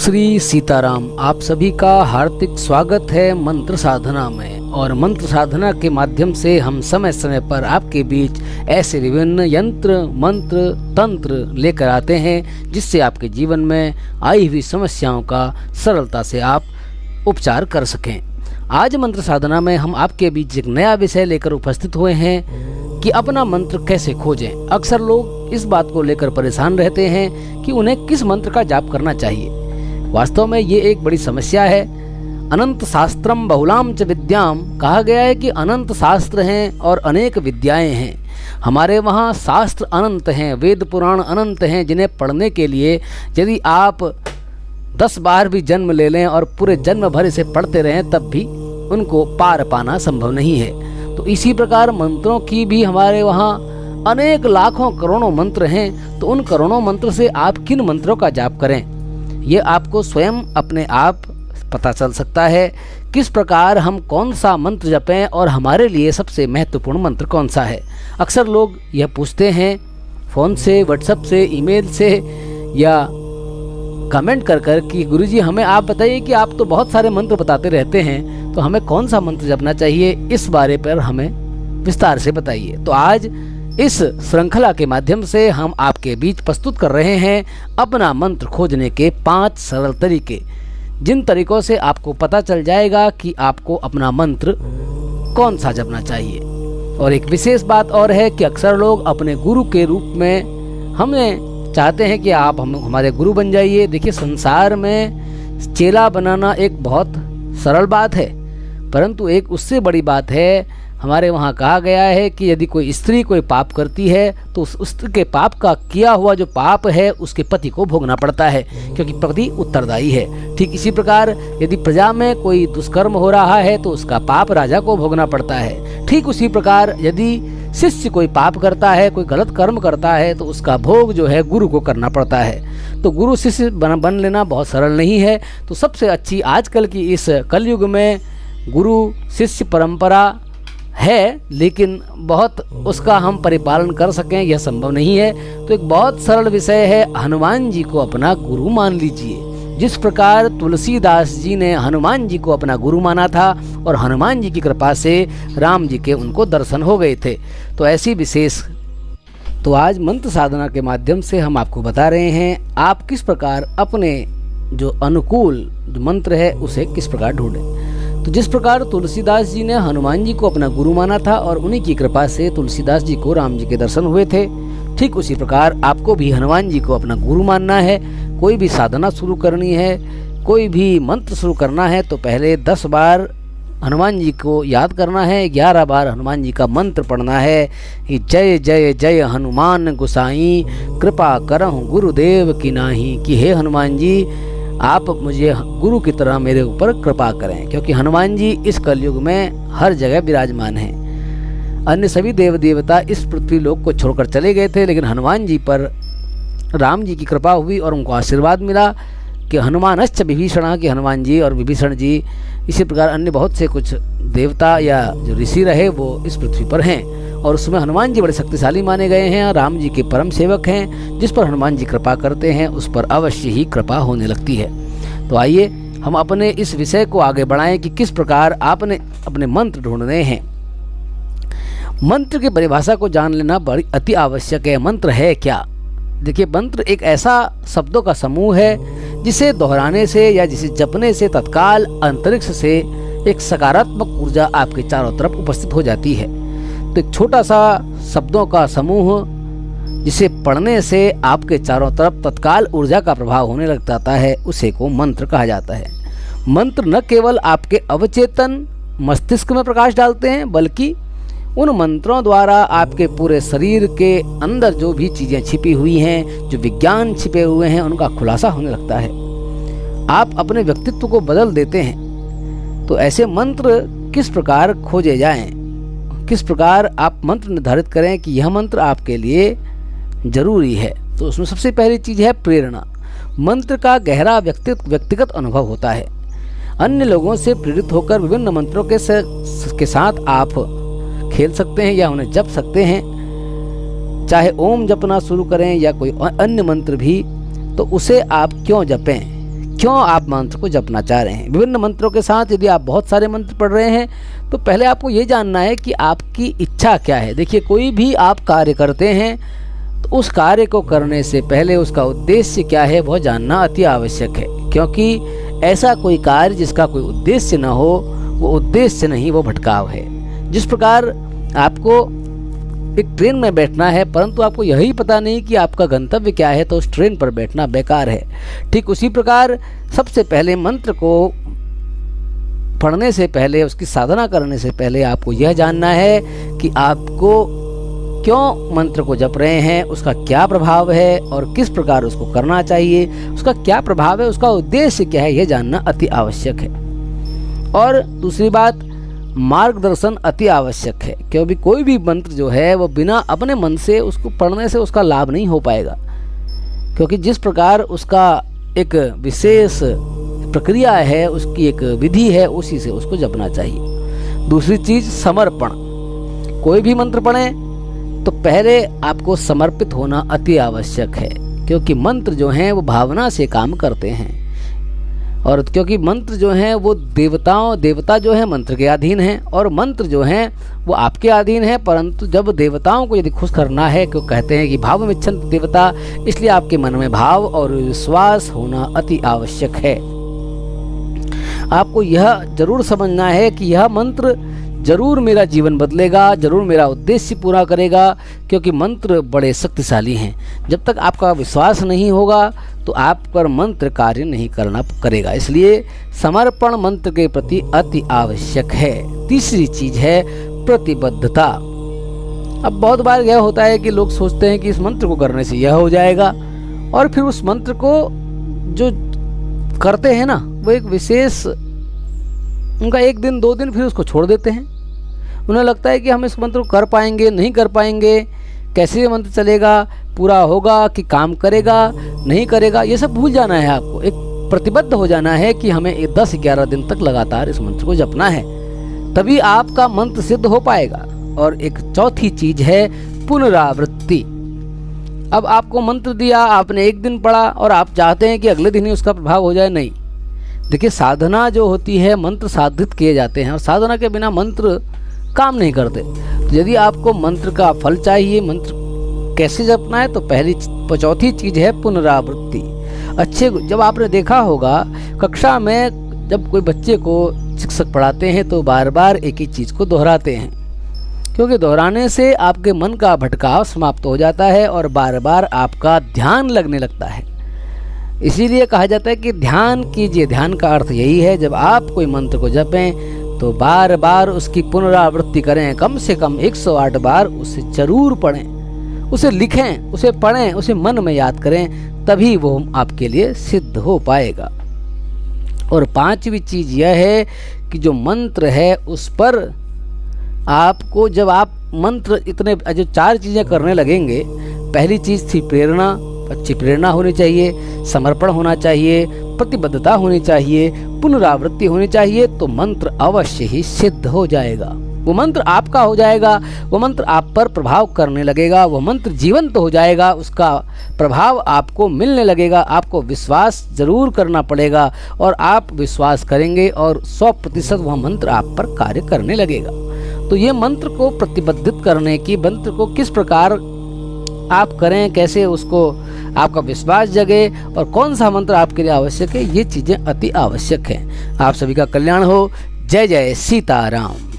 श्री सीताराम। आप सभी का हार्दिक स्वागत है मंत्र साधना में। और मंत्र साधना के माध्यम से हम समय समय पर आपके बीच ऐसे विभिन्न यंत्र मंत्र तंत्र लेकर आते हैं जिससे आपके जीवन में आई हुई समस्याओं का सरलता से आप उपचार कर सकें। आज मंत्र साधना में हम आपके बीच एक नया विषय लेकर उपस्थित हुए हैं कि अपना मंत्र कैसे खोजें। अक्सर लोग इस बात को लेकर परेशान रहते हैं कि उन्हें किस मंत्र का जाप करना चाहिए। वास्तव में ये एक बड़ी समस्या है। अनंत शास्त्रम बहुलाम च विद्याम कहा गया है कि अनंत शास्त्र हैं और अनेक विद्याएं हैं। हमारे वहाँ शास्त्र अनंत हैं, वेद पुराण अनंत हैं, जिन्हें पढ़ने के लिए यदि आप 10 बार भी जन्म ले लें और पूरे जन्म भर इसे पढ़ते रहें तब भी उनको पार पाना संभव नहीं है। तो इसी प्रकार मंत्रों की भी हमारे वहाँ अनेक लाखों करोड़ों मंत्र हैं। तो उन करोड़ों मंत्र से आप किन मंत्रों का जाप करें, ये आपको स्वयं अपने आप पता चल सकता है। किस प्रकार हम कौन सा मंत्र जपें और हमारे लिए सबसे महत्वपूर्ण मंत्र कौन सा है। अक्सर लोग यह पूछते हैं फ़ोन से, व्हाट्सएप से, ईमेल से या कमेंट कर कि गुरुजी हमें आप बताइए कि आप तो बहुत सारे मंत्र बताते रहते हैं, तो हमें कौन सा मंत्र जपना चाहिए, इस बारे पर हमें विस्तार से बताइए। तो आज इस श्रृंखला के माध्यम से हम आपके बीच प्रस्तुत कर रहे हैं अपना मंत्र खोजने के 5 सरल तरीके, जिन तरीकों से आपको पता चल जाएगा कि आपको अपना मंत्र कौन सा जपना चाहिए। और एक विशेष बात और है कि अक्सर लोग अपने गुरु के रूप में हमें चाहते हैं कि आप हमारे गुरु बन जाइए। देखिए, संसार में चेला बनाना एक बहुत सरल बात है, परंतु एक उससे बड़ी बात है। हमारे वहाँ कहा गया है कि यदि कोई स्त्री कोई पाप करती है तो उस स्त्री के पाप का किया हुआ जो पाप है उसके पति को भोगना पड़ता है, क्योंकि पति उत्तरदायी है। ठीक इसी प्रकार यदि प्रजा में कोई दुष्कर्म हो रहा है तो उसका पाप राजा को भोगना पड़ता है। ठीक उसी प्रकार यदि शिष्य कोई पाप करता है, कोई गलत कर्म करता है, तो उसका भोग जो है गुरु को करना पड़ता है। तो गुरु शिष्य बन लेना बहुत सरल नहीं है। तो सबसे अच्छी आजकल की इस कलयुग में गुरु शिष्य परंपरा है, लेकिन बहुत उसका हम परिपालन कर सकें यह संभव नहीं है। तो एक बहुत सरल विषय है, हनुमान जी को अपना गुरु मान लीजिए। जिस प्रकार तुलसीदास जी ने हनुमान जी को अपना गुरु माना था और हनुमान जी की कृपा से राम जी के उनको दर्शन हो गए थे, तो ऐसी विशेष। तो आज मंत्र साधना के माध्यम से हम आपको बता रहे हैं आप किस प्रकार अपने जो अनुकूल जो मंत्र है उसे किस प्रकार ढूंढें। तो जिस प्रकार तुलसीदास जी ने हनुमान जी को अपना गुरु माना था और उन्हीं की कृपा से तुलसीदास जी को राम जी के दर्शन हुए थे, ठीक उसी प्रकार आपको भी हनुमान जी को अपना गुरु मानना है। कोई भी साधना शुरू करनी है, कोई भी मंत्र शुरू करना है, तो पहले 10 बार हनुमान जी को याद करना है, 11 बार हनुमान जी का मंत्र पढ़ना है कि जय जय जय हनुमान गोसाई कृपा करहु गुरुदेव की नाही। कि हे हनुमान जी, आप मुझे गुरु की तरह मेरे ऊपर कृपा करें, क्योंकि हनुमान जी इस कलयुग में हर जगह विराजमान हैं। अन्य सभी देव देवता इस पृथ्वी लोक को छोड़कर चले गए थे, लेकिन हनुमान जी पर राम जी की कृपा हुई और उनको आशीर्वाद मिला कि हनुमानश्च विभीषण, कि हनुमान जी और विभीषण जी, इसी प्रकार अन्य बहुत से कुछ देवता या जो ऋषि रहे वो इस पृथ्वी पर हैं और उसमें हनुमान जी बड़े शक्तिशाली माने गए हैं। राम जी के परम सेवक हैं, जिस पर हनुमान जी कृपा करते हैं उस पर अवश्य ही कृपा होने लगती है। तो आइए हम अपने इस विषय को आगे बढ़ाएं कि किस प्रकार आपने अपने मंत्र ढूंढने हैं। मंत्र की परिभाषा को जान लेना बड़ी अति आवश्यक है। मंत्र है क्या? देखिए, मंत्र एक ऐसा शब्दों का समूह है जिसे दोहराने से या जिसे जपने से तत्काल अंतरिक्ष से एक सकारात्मक ऊर्जा आपके चारों तरफ उपस्थित हो जाती है। तो एक छोटा सा शब्दों का समूह जिसे पढ़ने से आपके चारों तरफ तत्काल ऊर्जा का प्रभाव होने लग जाता है, उसे को मंत्र कहा जाता है। मंत्र न केवल आपके अवचेतन मस्तिष्क में प्रकाश डालते हैं, बल्कि उन मंत्रों द्वारा आपके पूरे शरीर के अंदर जो भी चीज़ें छिपी हुई हैं, जो विज्ञान छिपे हुए हैं, उनका खुलासा होने लगता है। आप अपने व्यक्तित्व को बदल देते हैं। तो ऐसे मंत्र किस प्रकार खोजे जाएं, किस प्रकार आप मंत्र निर्धारित करें कि यह मंत्र आपके लिए जरूरी है। तो उसमें सबसे पहली चीज़ है प्रेरणा। मंत्र का गहरा व्यक्तिगत अनुभव होता है। अन्य लोगों से प्रेरित होकर विभिन्न मंत्रों के साथ आप खेल सकते हैं या उन्हें जप सकते हैं। चाहे ओम जपना शुरू करें या कोई अन्य मंत्र भी, तो उसे आप क्यों जपें, क्यों आप मंत्र को जपना चाह रहे हैं। विभिन्न मंत्रों के साथ यदि आप बहुत सारे मंत्र पढ़ रहे हैं तो पहले आपको ये जानना है कि आपकी इच्छा क्या है। देखिए, कोई भी आप कार्य करते हैं तो उस कार्य को करने से पहले उसका उद्देश्य क्या है वह जानना अति आवश्यक है, क्योंकि ऐसा कोई कार्य जिसका कोई उद्देश्य न हो वो उद्देश्य नहीं, वो भटकाव है। जिस प्रकार आपको एक ट्रेन में बैठना है परंतु आपको यही पता नहीं कि आपका गंतव्य क्या है तो उस ट्रेन पर बैठना बेकार है। ठीक उसी प्रकार सबसे पहले मंत्र को पढ़ने से पहले, उसकी साधना करने से पहले आपको यह जानना है कि आपको क्यों मंत्र को जप रहे हैं, उसका क्या प्रभाव है और किस प्रकार उसको करना चाहिए, उसका क्या प्रभाव है, उसका उद्देश्य क्या है, यह जानना अति आवश्यक है। और दूसरी बात, मार्गदर्शन अति आवश्यक है, क्योंकि कोई भी मंत्र जो है वो बिना अपने मन से उसको पढ़ने से उसका लाभ नहीं हो पाएगा, क्योंकि जिस प्रकार उसका एक विशेष प्रक्रिया है, उसकी एक विधि है, उसी से उसको जपना चाहिए। दूसरी चीज समर्पण। कोई भी मंत्र पढ़ें तो पहले आपको समर्पित होना अति आवश्यक है, क्योंकि मंत्र जो हैं वो भावना से काम करते हैं, और क्योंकि मंत्र जो हैं वो देवता जो है मंत्र के अधीन हैं और मंत्र जो हैं वो आपके अधीन है। परंतु जब देवताओं को यदि खुश करना है, क्यों कहते हैं कि भाव मिच्छन्त देवता, इसलिए आपके मन में भाव और विश्वास होना अति आवश्यक है। आपको यह जरूर समझना है कि यह मंत्र जरूर मेरा जीवन बदलेगा, जरूर मेरा उद्देश्य पूरा करेगा, क्योंकि मंत्र बड़े शक्तिशाली हैं। जब तक आपका विश्वास नहीं होगा तो आप पर मंत्र कार्य नहीं करेगा। इसलिए समर्पण मंत्र के प्रति अति आवश्यक है। तीसरी चीज है प्रतिबद्धता। अब बहुत बार यह होता है कि लोग सोचते हैं कि इस मंत्र को करने से यह हो जाएगा, और फिर उस मंत्र को जो करते हैं ना, वो एक विशेष उनका 1 दिन 2 दिन, फिर उसको छोड़ देते हैं। उन्हें लगता है कि हम इस मंत्र को कर पाएंगे, नहीं कर पाएंगे, कैसे ये मंत्र चलेगा, पूरा होगा कि काम करेगा, नहीं करेगा, ये सब भूल जाना है। आपको एक प्रतिबद्ध हो जाना है कि हमें 10-11 दिन तक लगातार इस मंत्र को जपना है, तभी आपका मंत्र सिद्ध हो पाएगा। और एक चौथी चीज है पुनरावृत्ति। अब आपको मंत्र दिया, आपने 1 दिन पढ़ा और आप चाहते हैं कि अगले दिन ही उसका प्रभाव हो जाए, नहीं। देखिए, साधना जो होती है, मंत्र साधित किए जाते हैं और साधना के बिना मंत्र काम नहीं करते। तो यदि आपको मंत्र का फल चाहिए, मंत्र कैसे जपना है, तो चौथी चीज है पुनरावृत्ति। जब आपने देखा होगा कक्षा में जब कोई बच्चे को शिक्षक पढ़ाते हैं तो बार बार एक ही चीज को दोहराते हैं, क्योंकि दोहराने से आपके मन का भटकाव समाप्त हो जाता है और बार बार आपका ध्यान लगने लगता है। इसीलिए कहा जाता है कि ध्यान कीजिए। ध्यान का अर्थ यही है, जब आप कोई मंत्र को जपें तो बार बार उसकी पुनरावृत्ति करें, कम से कम 108 बार उसे जरूर पढ़ें, उसे लिखें, उसे पढ़ें, उसे मन में याद करें, तभी वो आपके लिए सिद्ध हो पाएगा। और 5वीं चीज यह है कि जो मंत्र है उस पर आपको, जब आप मंत्र जो 4 चीजें करने लगेंगे, पहली चीज थी प्रेरणा, अच्छी प्रेरणा होनी चाहिए, समर्पण होना चाहिए, प्रतिबद्धता होनी चाहिए, पुनरावृत्ति होनी चाहिए, तो मंत्र अवश्य ही सिद्ध हो जाएगा। वो मंत्र आपका हो जाएगा, वो मंत्र आप पर प्रभाव करने लगेगा, वो मंत्र जीवंत हो जाएगा, उसका प्रभाव आपको मिलने लगेगा। आपको विश्वास जरूर करना पड़ेगा और आप विश्वास करेंगे और 100% वह मंत्र आप पर कार्य करने लगेगा। तो ये मंत्र को प्रतिबद्धित करने की, मंत्र को किस प्रकार आप करें, कैसे उसको आपका विश्वास जगे और कौन सा मंत्र आपके लिए आवश्यक है, ये चीज़ें अति आवश्यक हैं। आप सभी का कल्याण हो। जय जय सीताराम।